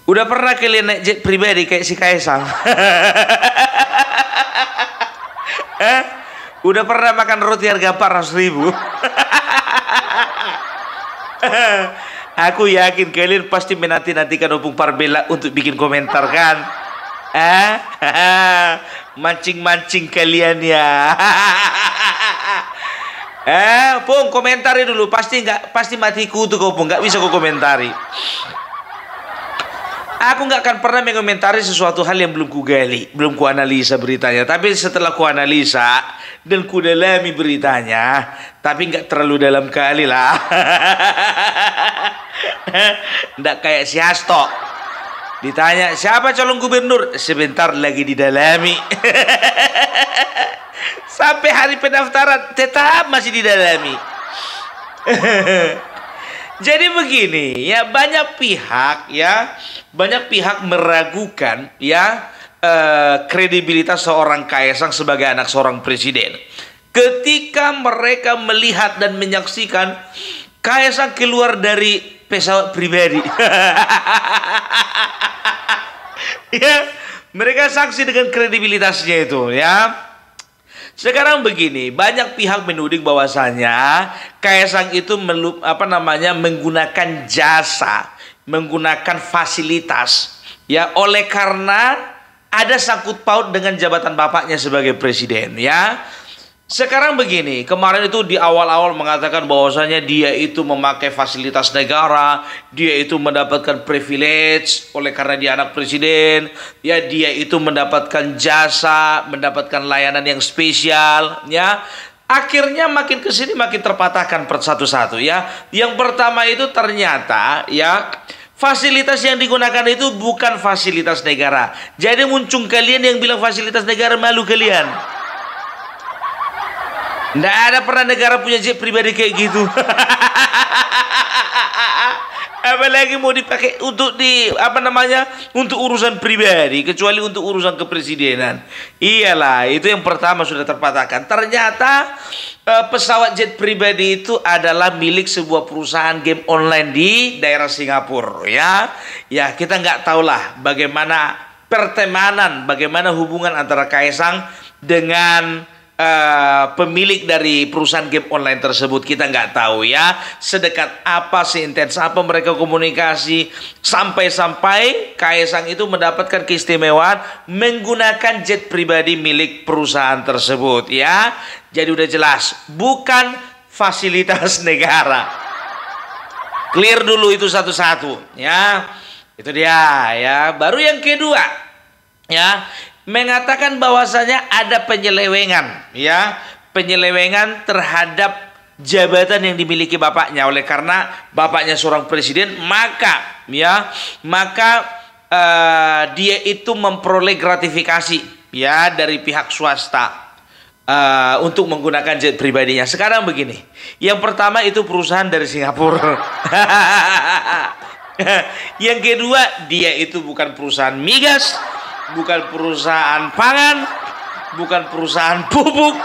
Udah pernah kalian naik jet pribadi kayak si Kaisang? Eh? Udah pernah makan roti harga 400.000? Aku yakin kalian pasti menanti-nantikan Opung Parbella untuk bikin komentar kan? Mancing-mancing kalian ya. Pung, komentari dulu. Pasti mati kutu kau, Pung. Nggak bisa kau komentari. Aku nggak akan pernah mengomentari sesuatu hal yang belum kugali, belum kuanalisa beritanya. Tapi setelah kuanalisa dan kudalami beritanya, tapi nggak terlalu dalam kali lah. Nggak kayak si Hasto. Ditanya, siapa calon gubernur? Sebentar lagi didalami. Sampai hari pendaftaran tetap masih didalami. Jadi begini, ya banyak pihak meragukan ya kredibilitas seorang Kaisang sebagai anak seorang presiden. Ketika mereka melihat dan menyaksikan Kaisang keluar dari pesawat pribadi. Ya, mereka saksi dengan kredibilitasnya itu ya. Sekarang begini, banyak pihak menuding bahwasanya Kaisang itu menggunakan jasa, menggunakan fasilitas ya, oleh karena ada sangkut paut dengan jabatan bapaknya sebagai presiden ya. Sekarang begini, kemarin itu di awal-awal mengatakan bahwasanya dia itu memakai fasilitas negara, dia itu mendapatkan privilege oleh karena dia anak presiden, ya dia itu mendapatkan jasa, mendapatkan layanan yang spesial, ya. Akhirnya makin kesini makin terpatahkan satu-satu ya. Yang pertama itu ternyata ya fasilitas yang digunakan itu bukan fasilitas negara. Jadi muncul kalian yang bilang fasilitas negara, malu kalian. Nggak ada pernah negara punya jet pribadi kayak gitu. Apalagi mau dipakai untuk untuk urusan pribadi, kecuali untuk urusan kepresidenan. Iyalah, itu yang pertama sudah terpatahkan. Ternyata pesawat jet pribadi itu adalah milik sebuah perusahaan game online di daerah Singapura ya. Ya, kita nggak tahulah bagaimana pertemanan, bagaimana hubungan antara Kaisang dengan pemilik dari perusahaan game online tersebut. Kita nggak tahu ya sedekat apa, seintens apa mereka komunikasi, sampai-sampai Kaisang itu mendapatkan keistimewaan menggunakan jet pribadi milik perusahaan tersebut ya. Jadi udah jelas bukan fasilitas negara. Clear dulu itu satu-satu ya. Itu dia ya. Baru yang kedua ya, mengatakan bahwasanya ada penyelewengan ya, penyelewengan terhadap jabatan yang dimiliki bapaknya. Oleh karena bapaknya seorang presiden, maka dia itu memperoleh gratifikasi ya dari pihak swasta untuk menggunakan jet pribadinya. Sekarang begini, yang pertama itu perusahaan dari Singapura. Yang kedua, dia itu bukan perusahaan migas, bukan perusahaan pangan, bukan perusahaan pupuk.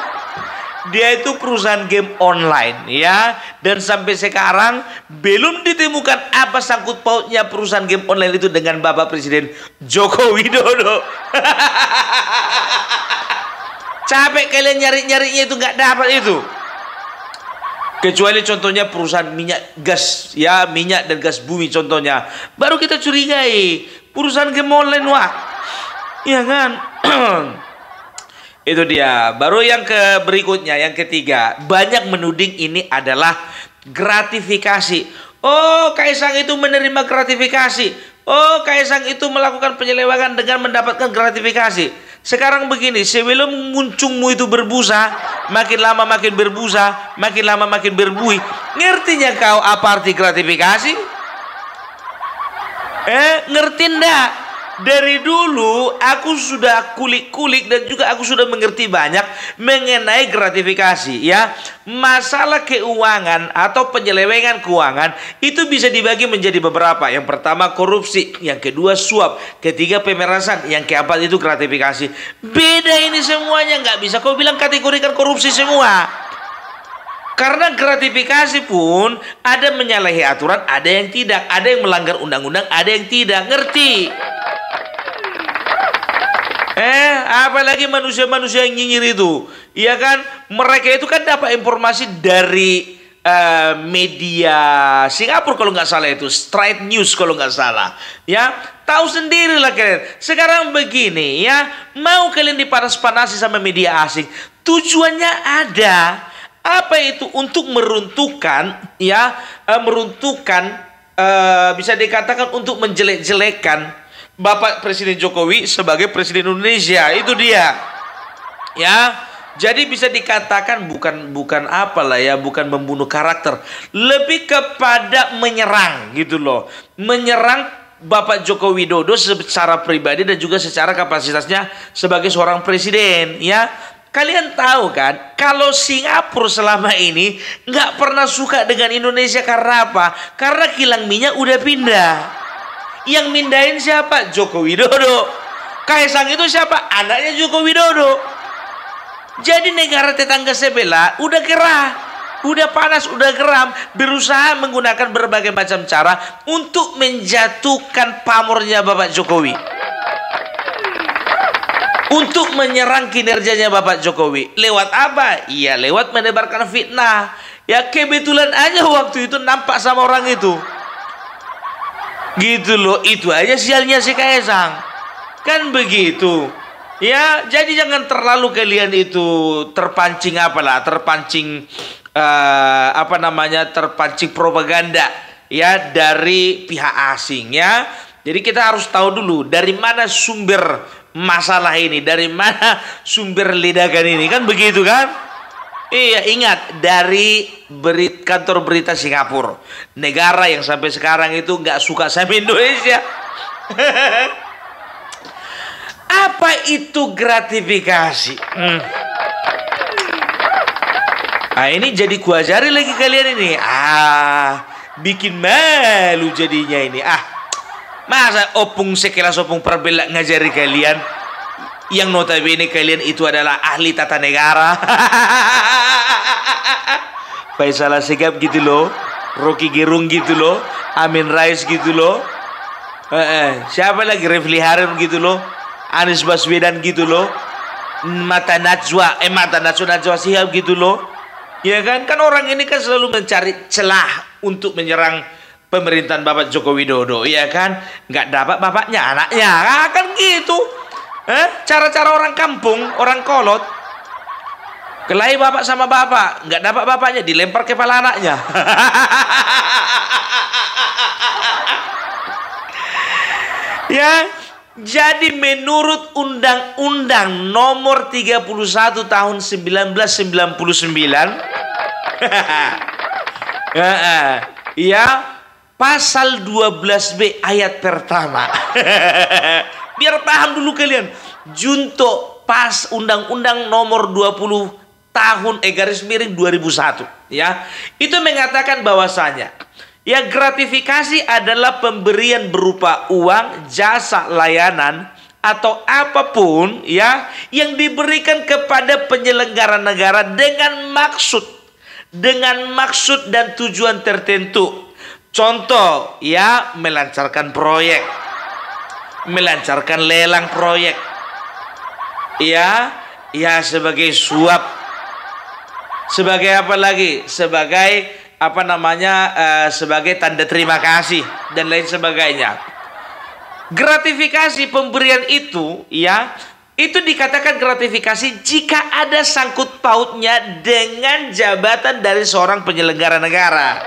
Dia itu perusahaan game online ya. Dan sampai sekarang belum ditemukan apa sangkut pautnya perusahaan game online itu dengan Bapak Presiden Joko Widodo. Capek kalian nyari-nyarinya itu nggak dapat itu. Kecuali contohnya perusahaan minyak gas ya, minyak dan gas bumi contohnya. Baru kita curigai perusahaan game online wah. Iya kan? Itu dia. Baru yang berikutnya, yang ketiga, banyak menuding ini adalah gratifikasi. Oh, Kaisang itu menerima gratifikasi. Oh, Kaisang itu melakukan penyelewengan dengan mendapatkan gratifikasi. Sekarang begini, sebelum muncungmu itu berbusa, makin lama makin berbusa, makin lama makin berbuih. Ngertinya kau apa arti gratifikasi? Ngerti ndak? Dari dulu aku sudah kulik-kulik dan juga aku sudah mengerti banyak mengenai gratifikasi ya. Masalah keuangan atau penyelewengan keuangan itu bisa dibagi menjadi beberapa. Yang pertama korupsi, yang kedua suap, ketiga pemerasan, yang keempat itu gratifikasi. Beda ini semuanya, nggak bisa kau bilang kategorikan korupsi semua. Karena gratifikasi pun ada menyalahi aturan, ada yang tidak, ada yang melanggar undang-undang, ada yang tidak. Ngerti? Apalagi manusia-manusia yang nyinyir itu, ya kan? Mereka itu kan dapat informasi dari media Singapura kalau nggak salah, itu Straight News kalau nggak salah, ya. Tahu sendirilah kalian. Sekarang begini ya, mau kalian dipanas-panasi sama media asing, tujuannya ada. Apa itu? Untuk meruntuhkan, ya, bisa dikatakan untuk menjelek-jelekan Bapak Presiden Jokowi sebagai Presiden Indonesia. Itu dia, ya. Jadi bisa dikatakan bukan apalah ya, bukan membunuh karakter, lebih kepada menyerang gitu loh, menyerang Bapak Joko Widodo secara pribadi dan juga secara kapasitasnya sebagai seorang presiden, ya. Kalian tahu kan, kalau Singapura selama ini nggak pernah suka dengan Indonesia karena apa? Karena kilang minyak udah pindah. Yang mindahin siapa? Joko Widodo. Kaisang itu siapa? Anaknya Joko Widodo. Jadi negara tetangga sebelah udah gerah, udah panas, udah geram, berusaha menggunakan berbagai macam cara untuk menjatuhkan pamornya Bapak Jokowi, untuk menyerang kinerjanya Bapak Jokowi. Lewat apa? Iya, lewat menebarkan fitnah. Ya kebetulan aja waktu itu nampak sama orang itu. Gitu loh, itu aja sialnya si Kaisang. Kan begitu. Ya, jadi jangan terlalu kalian itu terpancing terpancing propaganda ya dari pihak asing, ya. Jadi kita harus tahu dulu dari mana sumber masalah ini, dari mana sumber ledakan ini, kan begitu kan? Iya, ingat, dari kantor berita Singapura, negara yang sampai sekarang itu nggak suka sama Indonesia. Apa itu gratifikasi? Ini jadi kuajari lagi kalian ini. Bikin malu jadinya ini. Masa opung sekelas opung perbelak ngajari kalian, yang notabene kalian itu adalah ahli tata negara. Faisal Segap gitu loh, Rocky Gerung gitu loh, Amin Rais gitu loh, siapa lagi, Refli Harun gitu loh, Anies Baswedan gitu loh, Mata Najwa Shihab gitu loh. Ya kan orang ini kan selalu mencari celah untuk menyerang pemerintahan Bapak Joko Widodo, ya kan? Nggak dapat bapaknya, anaknya, kan gitu. Cara-cara orang kampung, orang kolot. Kelahi bapak sama bapak, nggak dapat bapaknya, dilempar kepala anaknya. Ya. Jadi menurut Undang-Undang Nomor 31 tahun 1999, ya, pasal 12B ayat pertama. Biar paham dulu kalian. Junto pas Undang-Undang Nomor 20 tahun garis miring 2001, ya. Itu mengatakan bahwasanya ya, gratifikasi adalah pemberian berupa uang, jasa, layanan, atau apapun ya yang diberikan kepada penyelenggara negara dengan maksud dan tujuan tertentu. Contoh ya, melancarkan proyek, melancarkan lelang proyek, ya sebagai suap, sebagai apa lagi? Sebagai sebagai tanda terima kasih dan lain sebagainya. Gratifikasi pemberian itu, ya, itu dikatakan gratifikasi jika ada sangkut pautnya dengan jabatan dari seorang penyelenggara negara.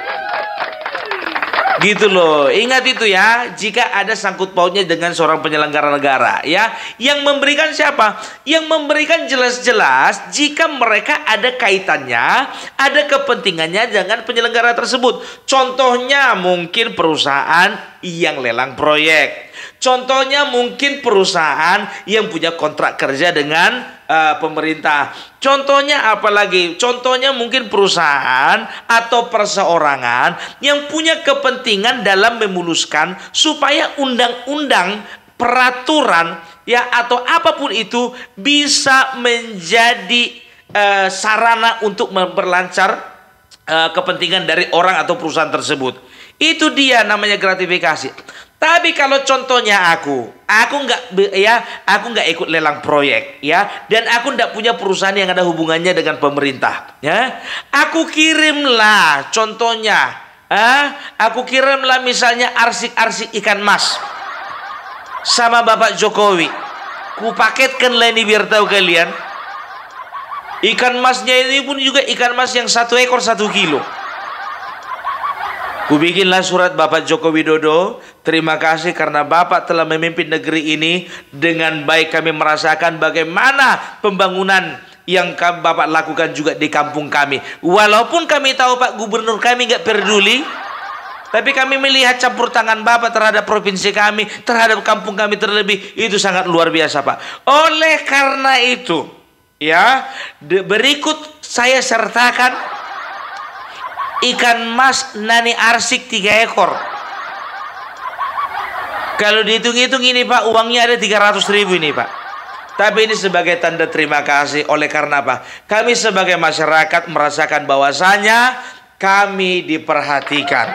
Gitu loh, ingat itu ya, jika ada sangkut pautnya dengan seorang penyelenggara negara, ya. Yang memberikan siapa? Yang memberikan jelas-jelas jika mereka ada kaitannya, ada kepentingannya dengan penyelenggara tersebut. Contohnya mungkin perusahaan yang lelang proyek. Contohnya mungkin perusahaan yang punya kontrak kerja dengan pemerintah. Contohnya apa lagi? Contohnya mungkin perusahaan atau perseorangan yang punya kepentingan dalam memuluskan supaya undang-undang, peraturan, ya, atau apapun itu bisa menjadi sarana untuk memperlancar kepentingan dari orang atau perusahaan tersebut. Itu dia namanya gratifikasi. Tapi kalau contohnya aku nggak ikut lelang proyek, ya, dan aku nggak punya perusahaan yang ada hubungannya dengan pemerintah, ya. Aku kirimlah contohnya, aku kirimlah misalnya arsik-arsik ikan mas sama Bapak Jokowi. Ku paketkanlah ini biar tahu kalian. Ikan masnya ini pun juga ikan mas yang 1 ekor 1 kilo. Ku bikinlah surat Bapak Joko Widodo. Terima kasih karena Bapak telah memimpin negeri ini dengan baik. Kami merasakan bagaimana pembangunan yang Bapak lakukan juga di kampung kami. Walaupun kami tahu Pak Gubernur kami nggak peduli, tapi kami melihat campur tangan Bapak terhadap provinsi kami, terhadap kampung kami terlebih, itu sangat luar biasa Pak. Oleh karena itu, ya, berikut saya sertakan ikan mas nani arsik 3 ekor. Kalau dihitung-hitung ini Pak, uangnya ada 300.000 ini Pak. Tapi ini sebagai tanda terima kasih. Oleh karena apa? Kami sebagai masyarakat merasakan bahwasanya kami diperhatikan.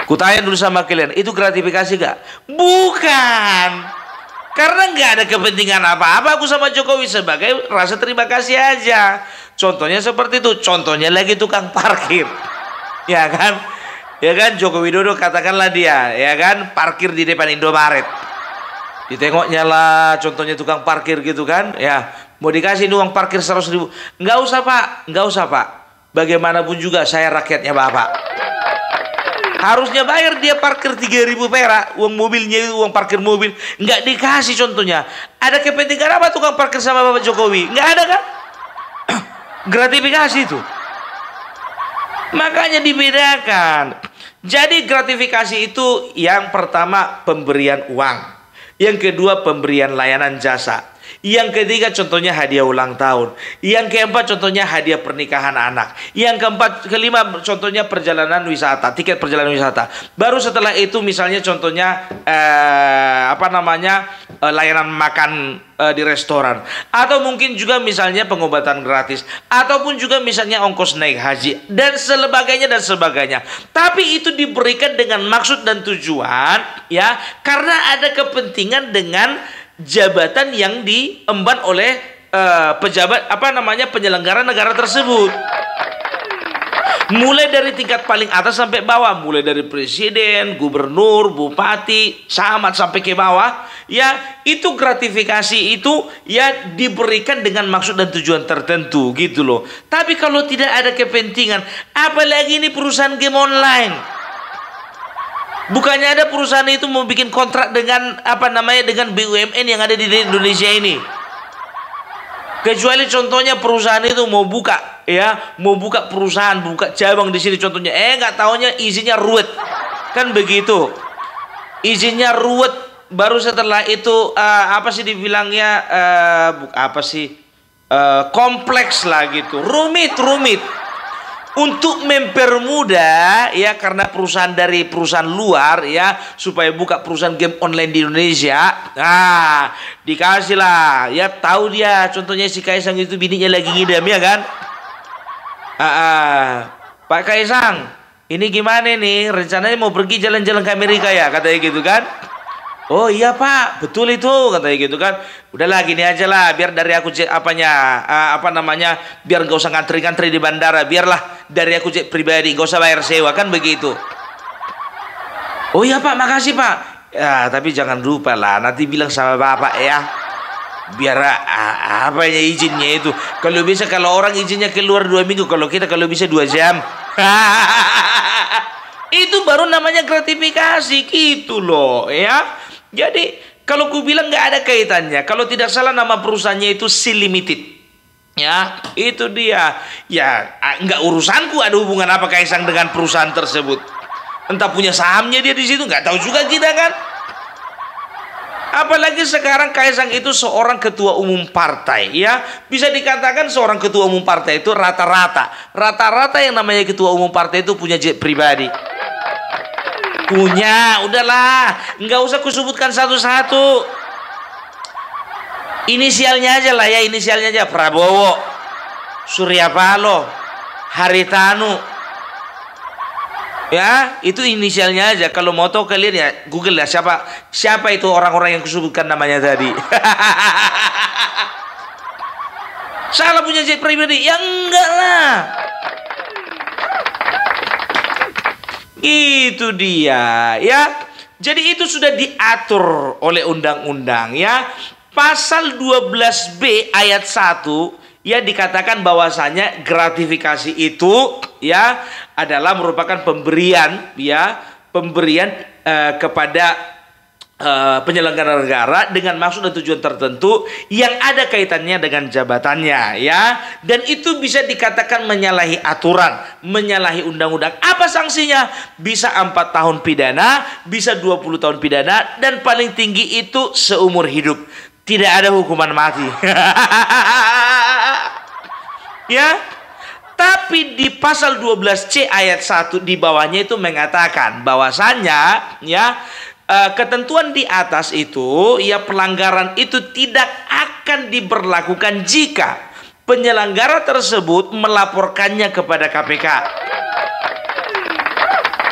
Kutanya dulu sama kalian, itu gratifikasi gak? Bukan. Karena nggak ada kepentingan apa-apa aku sama Jokowi, sebagai rasa terima kasih aja. Contohnya seperti itu. Contohnya lagi tukang parkir, ya kan? Ya kan, Joko Widodo katakanlah dia, ya kan, parkir di depan Indomaret. Ditengoknya lah, contohnya tukang parkir gitu kan, ya, mau dikasih uang parkir 100.000. Nggak usah Pak, nggak usah Pak. Bagaimanapun juga saya rakyatnya Bapak. Harusnya bayar dia parkir 3.000 perak, uang mobilnya itu uang parkir mobil, nggak dikasih. Contohnya ada kepentingan apa tukang parkir sama Bapak Jokowi? Nggak ada kan? Gratifikasi itu. Makanya dibedakan. Jadi gratifikasi itu yang pertama pemberian uang, yang kedua pemberian layanan jasa, yang ketiga contohnya hadiah ulang tahun, yang keempat contohnya hadiah pernikahan anak, yang kelima contohnya perjalanan wisata, tiket perjalanan wisata. Baru setelah itu misalnya contohnya layanan makan di restoran, atau mungkin juga misalnya pengobatan gratis, ataupun juga misalnya ongkos naik haji dan sebagainya. Tapi itu diberikan dengan maksud dan tujuan, ya, karena ada kepentingan dengan jabatan yang diemban oleh pejabat penyelenggara negara tersebut. Mulai dari tingkat paling atas sampai bawah, mulai dari presiden, gubernur, bupati, camat sampai ke bawah, ya, itu gratifikasi itu ya diberikan dengan maksud dan tujuan tertentu gitu loh. Tapi kalau tidak ada kepentingan, apalagi ini perusahaan game online. Bukannya ada perusahaan itu mau bikin kontrak dengan dengan BUMN yang ada di Indonesia ini. Kecuali contohnya perusahaan itu mau buka perusahaan, buka cabang di sini contohnya, nggak taunya izinnya ruwet, kan begitu. Izinnya ruwet, baru setelah itu kompleks lah gitu, rumit. Untuk mempermudah, ya, karena dari perusahaan luar, ya, supaya buka perusahaan game online di Indonesia, nah dikasih lah, ya, tahu dia contohnya si Kaisang itu bininya lagi ngidam, ya kan. Pak Kaisang, ini gimana nih, rencananya mau pergi jalan-jalan ke Amerika ya, katanya gitu kan. Oh iya Pak, betul itu, katanya gitu kan. Udahlah gini aja lah, biar dari aku biar nggak usah ngantri-ngantri di bandara, biarlah dari aku pribadi, nggak usah bayar sewa, kan begitu. Oh iya Pak, makasih Pak. Ya, tapi jangan lupa lah, nanti bilang sama Bapak ya, biar izinnya itu. Kalau orang izinnya keluar 2 minggu, kalau bisa 2 jam. Itu baru namanya gratifikasi gitu loh, ya. Jadi kalau ku bilang nggak ada kaitannya. Kalau tidak salah nama perusahaannya itu Sea Limited, ya, itu dia. Ya, nggak urusanku ada hubungan apa Kaisang dengan perusahaan tersebut. Entah punya sahamnya dia di situ, nggak tahu juga kita kan. Apalagi sekarang Kaisang itu seorang ketua umum partai, ya. Bisa dikatakan seorang ketua umum partai itu rata-rata yang namanya ketua umum partai itu punya jet pribadi. Punya, udahlah, nggak usah kusebutkan satu-satu. Inisialnya aja lah ya, inisialnya aja Prabowo, Surya Paloh, Haritanu. Ya, itu inisialnya aja. Kalau mau tahu kalian ya Google lah siapa itu orang-orang yang kusebutkan namanya tadi. Salah punya jet pribadi? Ya enggak lah. Itu dia, ya. Jadi itu sudah diatur oleh undang-undang, ya. Pasal 12B ayat 1 ya dikatakan bahwasanya gratifikasi itu ya adalah merupakan pemberian kepada penyelenggara negara dengan maksud dan tujuan tertentu yang ada kaitannya dengan jabatannya, ya. Dan itu bisa dikatakan menyalahi aturan, menyalahi undang-undang. Apa sanksinya? Bisa 4 tahun pidana, bisa 20 tahun pidana, dan paling tinggi itu seumur hidup. Tidak ada hukuman mati. Ya. Tapi di pasal 12C ayat 1 di bawahnya itu mengatakan bahwasanya ya ketentuan di atas itu ya pelanggaran itu tidak akan diberlakukan jika penyelenggara tersebut melaporkannya kepada KPK.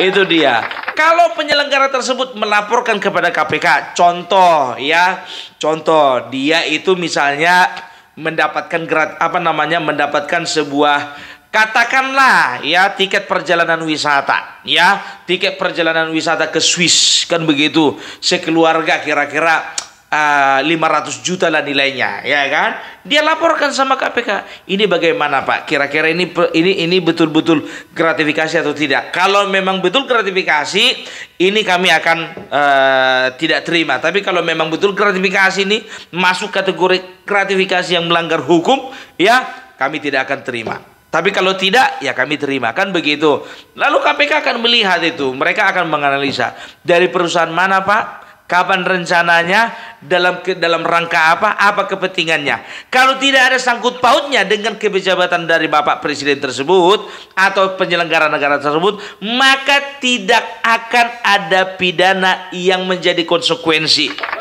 Itu dia. Kalau penyelenggara tersebut melaporkan kepada KPK, contoh dia itu misalnya mendapatkan mendapatkan sebuah, katakanlah ya tiket perjalanan wisata, ke Swiss, kan begitu, sekeluarga kira-kira 500 juta lah nilainya, ya kan? Dia laporkan sama KPK. Ini bagaimana Pak? Kira-kira ini betul-betul gratifikasi atau tidak? Kalau memang betul gratifikasi, ini kami akan tidak terima. Tapi kalau memang betul gratifikasi ini masuk kategori gratifikasi yang melanggar hukum, ya kami tidak akan terima. Tapi kalau tidak, ya kami terima, kan begitu. Lalu KPK akan melihat itu, mereka akan menganalisa dari perusahaan mana Pak, kapan rencananya, dalam rangka apa kepentingannya. Kalau tidak ada sangkut pautnya dengan kepejabatan dari Bapak Presiden tersebut atau penyelenggara negara tersebut, maka tidak akan ada pidana yang menjadi konsekuensi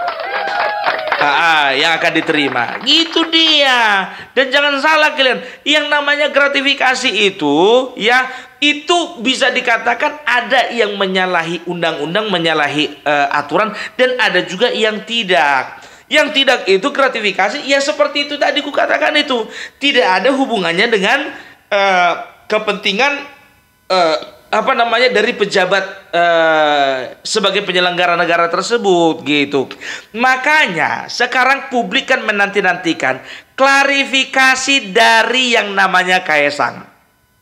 yang akan diterima. Gitu dia. Dan jangan salah kalian, yang namanya gratifikasi itu ya, itu bisa dikatakan ada yang menyalahi undang-undang, menyalahi aturan, dan ada juga yang tidak. Yang tidak itu gratifikasi ya seperti itu tadi kukatakan, itu tidak ada hubungannya dengan kepentingan dari pejabat sebagai penyelenggara negara tersebut, gitu. Makanya sekarang publik kan menanti-nantikan klarifikasi dari yang namanya Kaesang.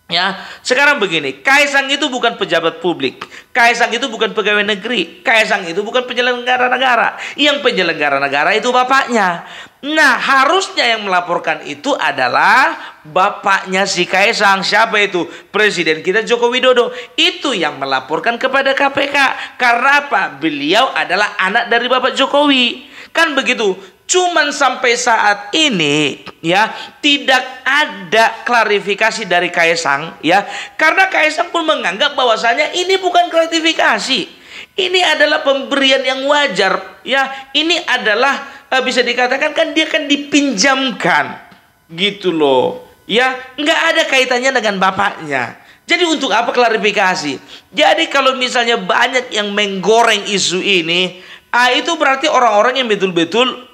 Ya, sekarang begini, Kaesang itu bukan pejabat publik, Kaesang itu bukan pegawai negeri, Kaesang itu bukan penyelenggara negara. Yang penyelenggara negara itu bapaknya. Nah, harusnya yang melaporkan itu adalah bapaknya si Kaesang. Siapa itu? Presiden kita Joko Widodo. Itu yang melaporkan kepada KPK. Karena apa? Beliau adalah anak dari Bapak Jokowi. Kan begitu. Cuman sampai saat ini ya tidak ada klarifikasi dari Kaesang, ya, karena Kaesang pun menganggap bahwasanya ini bukan gratifikasi, ini adalah pemberian yang wajar, ya. Ini adalah bisa dikatakan kan dia kan dipinjamkan, gitu loh, ya, nggak ada kaitannya dengan bapaknya. Jadi untuk apa klarifikasi? Jadi kalau misalnya banyak yang menggoreng isu ini, itu berarti orang-orang yang betul-betul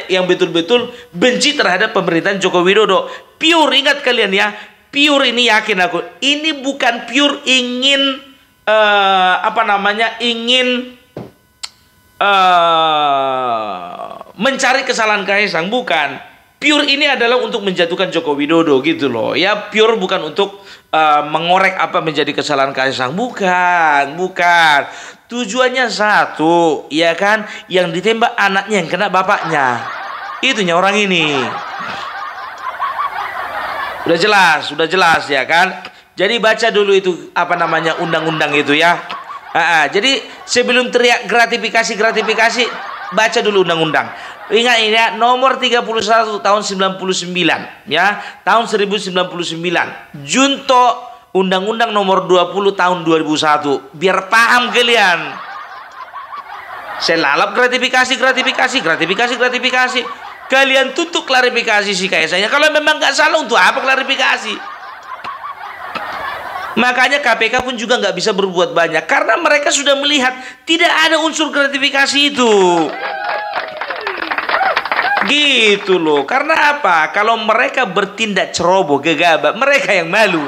yang betul-betul benci terhadap pemerintahan Joko Widodo. Pure, ingat kalian ya, pure ini yakin aku, ini bukan pure ingin ingin mencari kesalahan Kaesang, bukan. Pure ini adalah untuk menjatuhkan Joko Widodo, gitu loh. Ya, pure bukan untuk mengorek apa menjadi kesalahan Kaesang, bukan. Tujuannya satu, ya kan? Yang ditembak anaknya, yang kena bapaknya. Itunya orang ini. Sudah jelas ya kan? Jadi baca dulu itu undang-undang itu ya. Jadi sebelum teriak gratifikasi, baca dulu undang-undang. Ingat ini ya, nomor 31 tahun 99 ya, tahun 1099. Junto Undang-Undang nomor 20 tahun 2001. Biar paham kalian. Selalap gratifikasi. Kalian tuntut klarifikasi si Kaisangnya. Kalau memang nggak salah, untuk apa klarifikasi? Makanya KPK pun juga nggak bisa berbuat banyak karena mereka sudah melihat tidak ada unsur gratifikasi itu. Gitu loh. Karena apa? Kalau mereka bertindak ceroboh, gegabah, mereka yang malu.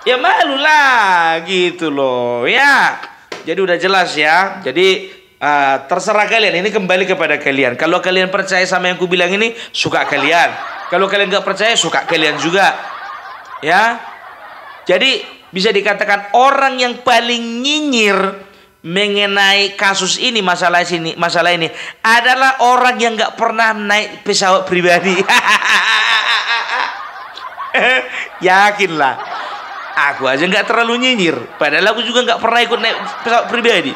Ya malu lah, gitu loh. Ya. Jadi udah jelas ya. Jadi terserah kalian. Ini kembali kepada kalian. Kalau kalian percaya sama yang ku bilang ini, suka kalian. Kalau kalian nggak percaya, suka kalian juga. Ya. Jadi bisa dikatakan orang yang paling nyinyir mengenai kasus ini, masalah ini adalah orang yang nggak pernah naik pesawat pribadi. Yakinlah, aku aja nggak terlalu nyinyir, padahal aku juga nggak pernah ikut naik pesawat pribadi.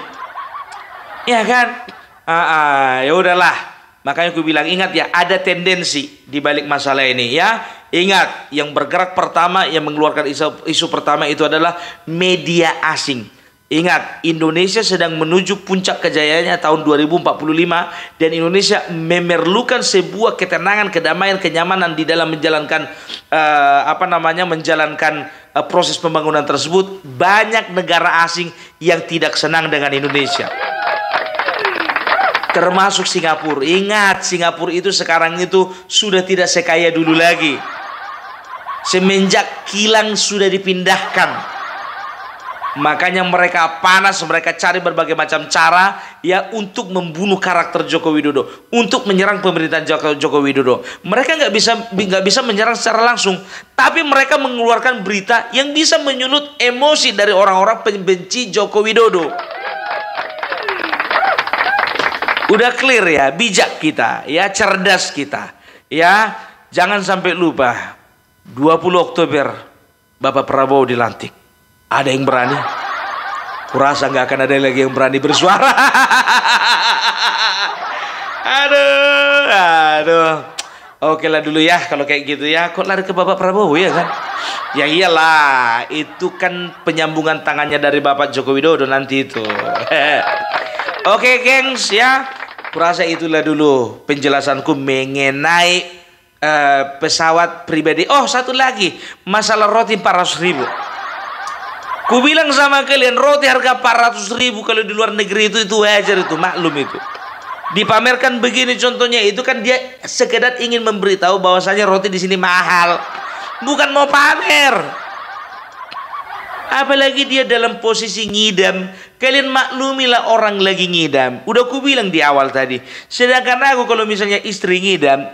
Ya kan? Ya udahlah. Makanya aku bilang, ingat ya, ada tendensi di balik masalah ini ya. Ingat, yang bergerak pertama, yang mengeluarkan isu pertama itu adalah media asing. Ingat, Indonesia sedang menuju puncak kejayaannya tahun 2045 dan Indonesia memerlukan sebuah ketenangan, kedamaian, kenyamanan di dalam menjalankan menjalankan proses pembangunan tersebut. Banyak negara asing yang tidak senang dengan Indonesia. Termasuk Singapura. Ingat, Singapura itu sekarang itu sudah tidak sekaya dulu lagi. Semenjak kilang sudah dipindahkan. Makanya mereka panas, mereka cari berbagai macam cara ya untuk membunuh karakter Joko Widodo, untuk menyerang pemerintahan Joko Widodo. Mereka nggak bisa menyerang secara langsung, tapi mereka mengeluarkan berita yang bisa menyulut emosi dari orang-orang pembenci Joko Widodo. Udah clear ya, bijak kita, ya cerdas kita, ya jangan sampai lupa 20 Oktober Bapak Prabowo dilantik. Ada yang berani? Kurasa nggak akan ada lagi yang berani bersuara. Aduh. Oke lah dulu ya kalau kayak gitu ya. Kok lari ke Bapak Prabowo ya kan? Ya iyalah, itu kan penyambungan tangannya dari Bapak Joko Widodo nanti itu. Oke gengs ya, kurasa itulah dulu penjelasanku mengenai pesawat pribadi. Oh satu lagi, masalah roti 400.000. Ku bilang sama kalian, roti harga 400.000 kalau di luar negeri itu wajar, itu maklum itu. Dipamerkan begini contohnya, itu kan dia sekedar ingin memberitahu bahwasanya roti di sini mahal, bukan mau pamer. Apalagi dia dalam posisi ngidam. Kalian maklumilah orang lagi ngidam. Udah ku bilang di awal tadi. Sedangkan aku kalau misalnya istri ngidam,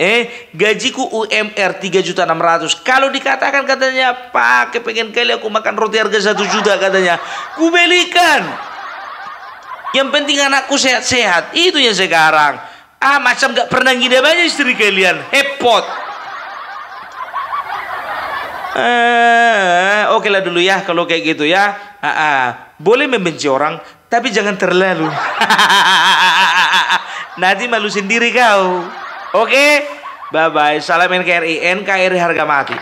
gajiku UMR 3.600.000. Kalau dikatakan katanya, Pak, kepengen kali aku makan roti harga 1 juta katanya, ku belikan. Yang penting anakku sehat-sehat. Itu yang sekarang. Macam gak pernah ngidam aja istri kalian. Hepot. Oke lah dulu ya kalau kayak gitu ya. Boleh membenci orang, tapi jangan terlalu. Nanti malu sendiri kau. Oke, bye bye. Salam NKRI, NKRI harga mati.